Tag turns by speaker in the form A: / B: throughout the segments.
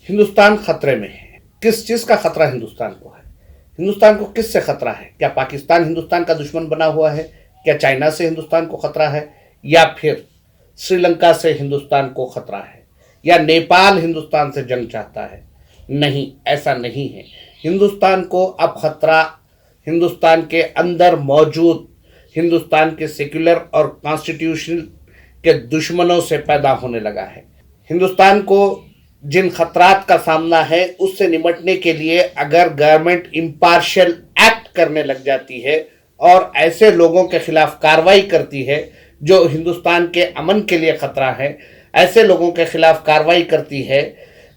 A: ہندوستان خطرے میں ہے۔ کس چیز کا خطرہ ہندوستان کو ہے؟ ہندوستان کو کس سے خطرہ ہے؟ کیا پاکستان ہندوستان کا دشمن بنا ہوا ہے؟ کیا چائنا سے ہندوستان کو خطرہ ہے؟ یا پھر سری لنکا سے ہندوستان کو خطرہ ہے؟ یا نیپال ہندوستان سے جنگ چاہتا ہے؟ نہیں، ایسا نہیں ہے۔ ہندوستان کو اب خطرہ ہندوستان کے اندر موجود ہندوستان کے سیکولر اور کانسٹیٹیوشن کے دشمنوں سے پیدا ہونے لگا ہے۔ ہندوستان کو جن خطرات کا سامنا ہے اس سے نمٹنے کے لیے اگر گورنمنٹ امپارشل ایکٹ کرنے لگ جاتی ہے اور ایسے لوگوں کے خلاف کارروائی کرتی ہے جو ہندوستان کے امن کے لیے خطرہ ہے، ایسے لوگوں کے خلاف کارروائی کرتی ہے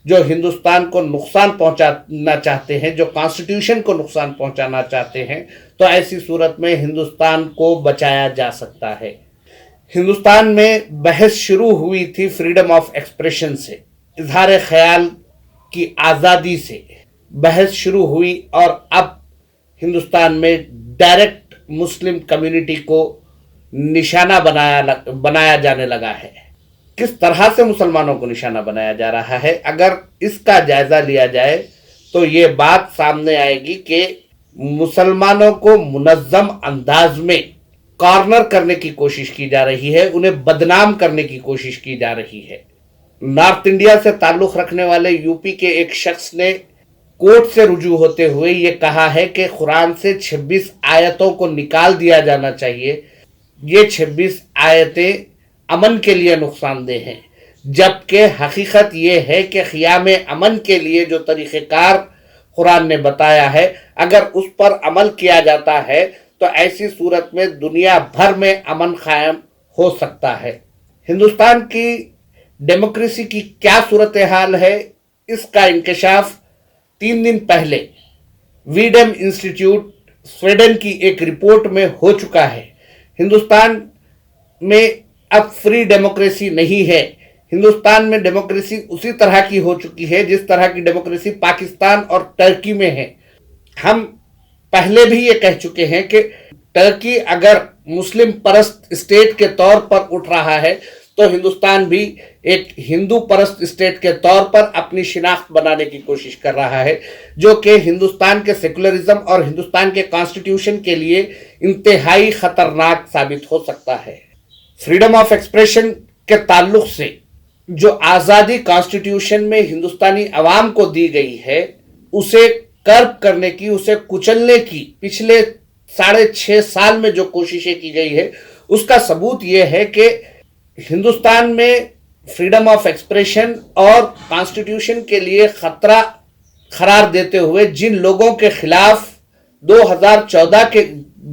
A: جو ہندوستان کو نقصان پہنچانا چاہتے ہیں، جو کانسٹیٹیوشن کو نقصان پہنچانا چاہتے ہیں، تو ایسی صورت میں ہندوستان کو بچایا جا سکتا ہے۔ ہندوستان میں بحث شروع ہوئی تھی فریڈم آف ایکسپریشن سے، اظہار خیال کی آزادی سے بحث شروع ہوئی، اور اب ہندوستان میں ڈائریکٹ مسلم کمیونٹی کو نشانہ بنایا جانے لگا ہے۔ کس طرح سے مسلمانوں کو نشانہ بنایا جا رہا ہے؟ اگر اس کا جائزہ لیا جائے تو یہ بات سامنے آئے گی کہ مسلمانوں کو منظم انداز میں کارنر کرنے کی کوشش کی جا رہی ہے، انہیں بدنام کرنے کی کوشش کی جا رہی ہے۔ نارتھ انڈیا سے تعلق رکھنے والے یو پی کے ایک شخص نے کورٹ سے رجوع ہوتے ہوئے یہ کہا ہے کہ قرآن سے 26 آیتوں کو نکال دیا جانا چاہیے، یہ 26 آیتیں امن کے لیے نقصان دہ ہیں، جبکہ حقیقت یہ ہے کہ قیام امن کے لیے جو طریقہ کار قرآن نے بتایا ہے، اگر اس پر عمل کیا جاتا ہے تو ایسی صورت میں دنیا بھر میں امن قائم ہو سکتا ہے۔ ہندوستان کی ڈیموکریسی کی کیا صورتحال ہے، اس کا انکشاف 3 دن پہلے ویڈم انسٹیٹیوٹ سویڈن کی ایک رپورٹ میں ہو چکا ہے۔ ہندوستان میں اب فری ڈیموکریسی نہیں ہے۔ ہندوستان میں ڈیموکریسی اسی طرح کی ہو چکی ہے جس طرح کی ڈیموکریسی پاکستان اور ترکی میں ہے۔ ہم پہلے بھی یہ کہہ چکے ہیں کہ ترکی اگر مسلم پرست اسٹیٹ کے طور پر اٹھ رہا ہے تو ہندوستان بھی ایک ہندو پرست اسٹیٹ کے طور پر اپنی شناخت بنانے کی کوشش کر رہا ہے، جو کہ ہندوستان کے سیکولرزم اور ہندوستان کے کانسٹیٹیوشن کے لیے انتہائی خطرناک ثابت ہو سکتا ہے۔ فریڈم آف ایکسپریشن کے تعلق سے جو آزادی کانسٹیٹیوشن میں ہندوستانی عوام کو دی گئی ہے، اسے کرب کرنے کی، اسے کچلنے کی پچھلے 6.5 سال میں جو کوششیں کی گئی ہے، اس کا ثبوت یہ ہے کہ ہندوستان میں فریڈم آف ایکسپریشن اور کانسٹیٹیوشن کے لیے خطرہ قرار دیتے ہوئے جن لوگوں کے خلاف 2014 کے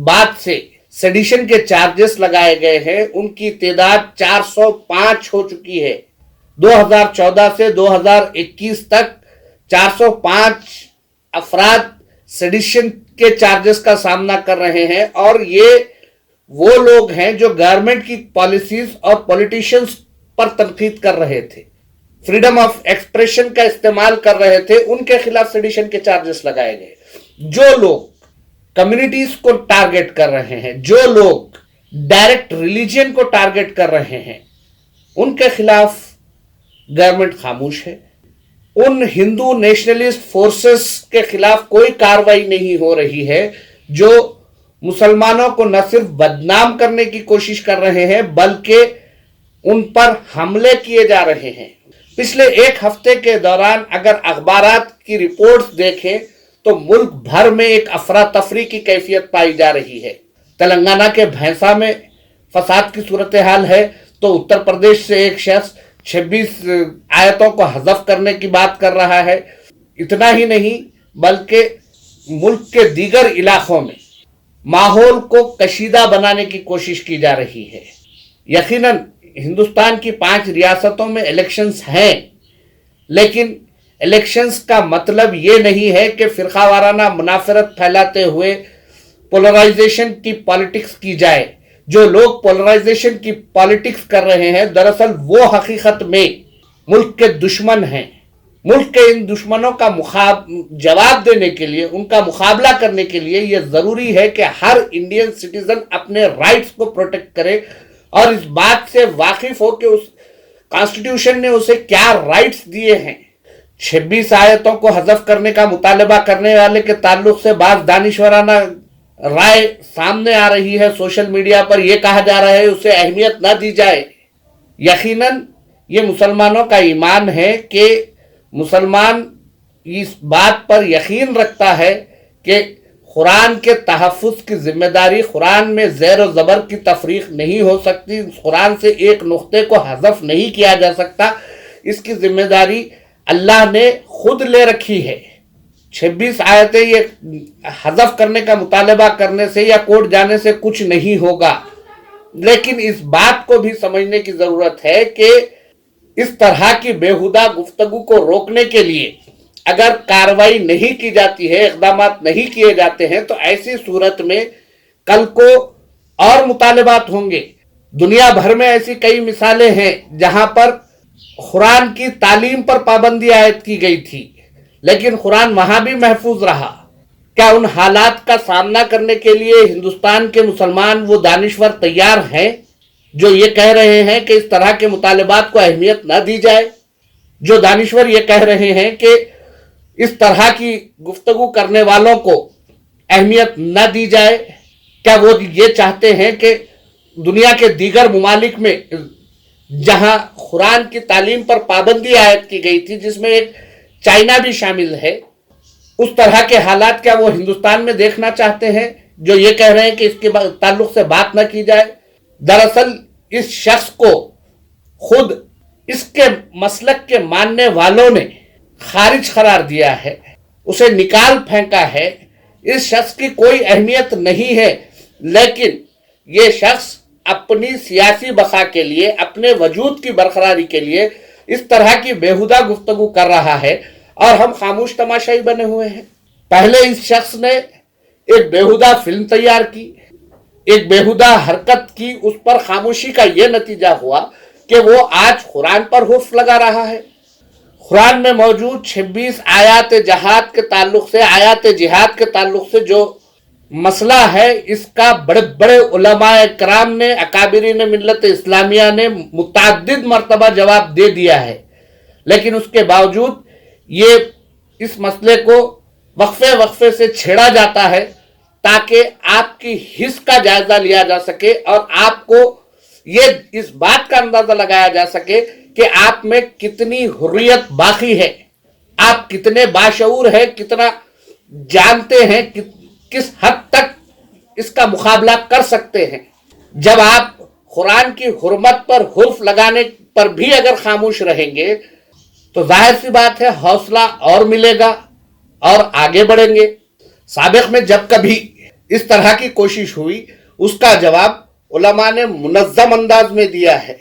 A: بعد سے سیڈیشن کے چارجز لگائے گئے ہیں، ان کی تعداد 405 ہو چکی ہے۔ 2014 سے 2021 تک 405 افراد سیڈیشن کے چارجز کا سامنا کر رہے ہیں، اور یہ وہ لوگ ہیں جو گورنمنٹ کی پالیسیز اور پولیٹیشنز پر تنقید کر رہے تھے، فریڈم آف ایکسپریشن کا استعمال کر رہے تھے، ان کے خلاف سیڈیشن کے چارجز لگائے گئے۔ جو لوگ کمیونٹیز کو ٹارگٹ کر رہے ہیں، جو لوگ ڈائریکٹ ریلیجن کو ٹارگٹ کر رہے ہیں، ان کے خلاف گورنمنٹ خاموش ہے۔ ان ہندو نیشنلسٹ فورسز کے خلاف کوئی کارروائی نہیں ہو رہی ہے جو مسلمانوں کو نہ صرف بدنام کرنے کی کوشش کر رہے ہیں بلکہ ان پر حملے کیے جا رہے ہیں۔ پچھلے 1 ہفتے کے دوران اگر اخبارات کی رپورٹس دیکھیں تو ملک بھر میں ایک افراتفری کی کیفیت پائی جا رہی ہے۔ تلنگانہ کے بھینسا میں فساد کی صورتحال ہے تو اتر پردیش سے ایک شخص 26 آیتوں کو حذف کرنے کی بات کر رہا ہے۔ اتنا ہی نہیں بلکہ ملک کے دیگر علاقوں میں ماحول کو کشیدہ بنانے کی کوشش کی جا رہی ہے۔ یقیناً ہندوستان کی 5 ریاستوں میں الیکشنز ہیں، لیکن الیکشنز کا مطلب یہ نہیں ہے کہ فرقہ وارانہ منافرت پھیلاتے ہوئے پولرائزیشن کی پالیٹکس کی جائے۔ جو لوگ پولرائزیشن کی پالیٹکس کر رہے ہیں دراصل وہ حقیقت میں ملک کے دشمن ہیں۔ ملک کے ان دشمنوں کا جواب دینے کے لیے، ان کا مقابلہ کرنے کے لیے یہ ضروری ہے کہ ہر انڈین سٹیزن اپنے رائٹس کو پروٹیکٹ کرے اور اس بات سے واقف ہو کہ اس کانسٹیٹیوشن نے اسے کیا رائٹس دیے ہیں۔ 26 آیتوں کو حذف کرنے کا مطالبہ کرنے والے کے تعلق سے بعض دانشورانہ رائے سامنے آ رہی ہے سوشل میڈیا پر. یہ کہا جا رہا ہے اسے اہمیت نہ دی جائے. یقیناً یہ مسلمانوں کا ایمان ہے کہ مسلمان اس بات پر یقین رکھتا ہے کہ قرآن کے تحفظ کی ذمہ داری، قرآن میں زیر و زبر کی تفریق نہیں ہو سکتی، قرآن سے ایک نقطے کو حذف نہیں کیا جا سکتا. اس کی ذمہ داری اللہ نے خود لے رکھی ہے. 26 آیتیں یہ حذف کرنے کا مطالبہ کرنے سے یا کورٹ جانے سے کچھ نہیں ہوگا، لیکن اس بات کو بھی سمجھنے کی ضرورت ہے کہ اس طرح کی بیہودہ گفتگو کو روکنے کے لیے اگر کارروائی نہیں کی جاتی ہے، اقدامات نہیں کیے جاتے ہیں، تو ایسی صورت میں کل کو اور مطالبات ہوں گے. دنیا بھر میں ایسی کئی مثالیں ہیں جہاں پر قرآن کی تعلیم پر پابندی عائد کی گئی تھی، لیکن قرآن وہاں بھی محفوظ رہا. کیا ان حالات کا سامنا کرنے کے لیے ہندوستان کے مسلمان وہ دانشور تیار ہیں جو یہ کہہ رہے ہیں کہ اس طرح کے مطالبات کو اہمیت نہ دی جائے؟ جو دانشور یہ کہہ رہے ہیں کہ اس طرح کی گفتگو کرنے والوں کو اہمیت نہ دی جائے، کیا وہ یہ چاہتے ہیں کہ دنیا کے دیگر ممالک میں جہاں قرآن کی تعلیم پر پابندی عائد کی گئی تھی، جس میں ایک چائنا بھی شامل ہے، اس طرح کے حالات کیا وہ ہندوستان میں دیکھنا چاہتے ہیں جو یہ کہہ رہے ہیں کہ اس کے تعلق سے بات نہ کی جائے؟ دراصل اس شخص کو خود اس کے مسلک کے ماننے والوں نے خارج قرار دیا ہے، اسے نکال پھینکا ہے. اس شخص کی کوئی اہمیت نہیں ہے، لیکن یہ شخص اپنی سیاسی بقا کے لیے، اپنے وجود کی برقراری کے لیے اس طرح کی بیہودہ گفتگو کر رہا ہے اور ہم خاموش تماشائی بنے ہوئے ہیں. پہلے اس شخص نے ایک بیہودہ فلم تیار کی، ایک بیہودہ حرکت کی، اس پر خاموشی کا یہ نتیجہ ہوا کہ وہ آج قرآن پر حرف لگا رہا ہے. قرآن میں موجود 26 آیات جہاد کے تعلق سے، آیات جہاد کے تعلق سے جو مسئلہ ہے، اس کا بڑے بڑے علماء کرام نے، اکابرین ملت اسلامیہ نے متعدد مرتبہ جواب دے دیا ہے، لیکن اس کے باوجود یہ اس مسئلے کو وقفے وقفے سے چھیڑا جاتا ہے تاکہ آپ کی حس کا جائزہ لیا جا سکے اور آپ کو یہ اس بات کا اندازہ لگایا جا سکے کہ آپ میں کتنی حریت باقی ہے، آپ کتنے باشعور ہیں، کتنا جانتے ہیں، کس حد تک اس کا مقابلہ کر سکتے ہیں. جب آپ قرآن کی حرمت پر حرف لگانے پر بھی اگر خاموش رہیں گے تو ظاہر سی بات ہے حوصلہ اور ملے گا اور آگے بڑھیں گے. سابق میں جب کبھی اس طرح کی کوشش ہوئی اس کا جواب علماء نے منظم انداز میں دیا ہے.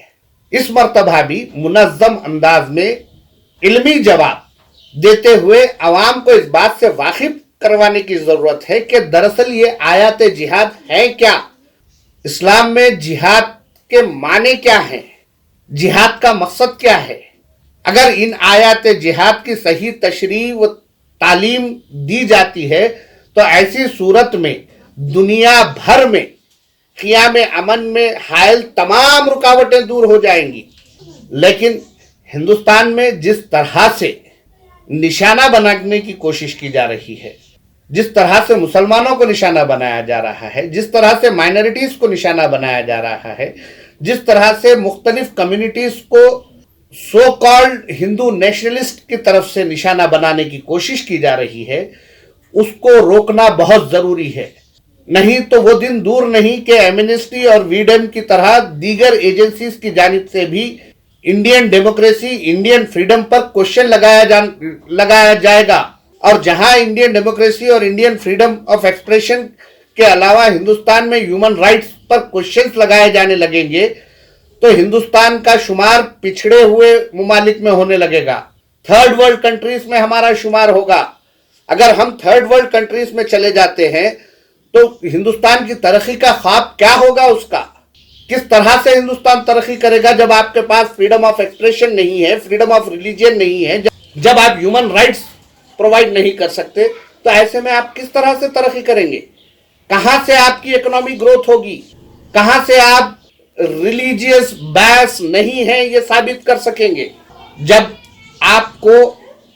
A: اس مرتبہ بھی منظم انداز میں علمی جواب دیتے ہوئے عوام کو اس بات سے واقف کروانے کی ضرورت ہے کہ دراصل یہ آیات جہاد ہیں کیا، اسلام میں جہاد کے معنی کیا ہیں، جہاد کا مقصد کیا ہے. اگر ان آیات جہاد کی صحیح تشریح و تعلیم دی جاتی ہے تو ایسی صورت میں دنیا بھر میں قیام امن میں حائل تمام رکاوٹیں دور ہو جائیں گی. لیکن ہندوستان میں جس طرح سے نشانہ بنانے کی کوشش کی جا رہی ہے، جس طرح سے مسلمانوں کو نشانہ بنایا جا رہا ہے، جس طرح سے مائنورٹیز کو نشانہ بنایا جا رہا ہے، جس طرح سے مختلف کمیونٹیز کو سو کالڈ ہندو نیشنلسٹ کی طرف سے نشانہ بنانے کی کوشش کی جا رہی ہے، اس کو روکنا بہت ضروری ہے. نہیں تو وہ دن دور نہیں کہ ایمنسٹی اور ویڈن کی طرح دیگر ایجنسیز کی جانب سے بھی انڈین ڈیموکریسی، انڈین فریڈم پر کوشچن لگایا جائے گا. اور جہاں انڈین ڈیموکریسی اور انڈین فریڈم آف ایکسپریشن کے علاوہ ہندوستان میں ہیومن رائٹس پر کوشچنز لگائے جانے لگیں گے تو ہندوستان کا شمار پچھڑے ہوئے ممالک میں ہونے لگے گا، تھرڈ ورلڈ کنٹریز میں ہمارا شمار ہوگا. اگر ہم تھرڈ ورلڈ کنٹریز میں چلے جاتے ہیں تو ہندوستان کی ترقی کا خواب کیا ہوگا؟ اس کا کس طرح سے ہندوستان ترقی کرے گا جب آپ کے پاس فریڈم آف ایکسپریشن نہیں ہے، فریڈم آف ریلیجن نہیں ہے، جب آپ ہیومن رائٹس پرووائڈ نہیں کر سکتے؟ تو ایسے میں آپ کس طرح سے ترقی کریں گے؟ کہاں سے آپ کی اکنامی گروتھ ہوگی؟ کہاں سے آپ ریلیجیس بیس نہیں ہیں یہ ثابت کر سکیں گے؟ جب آپ کو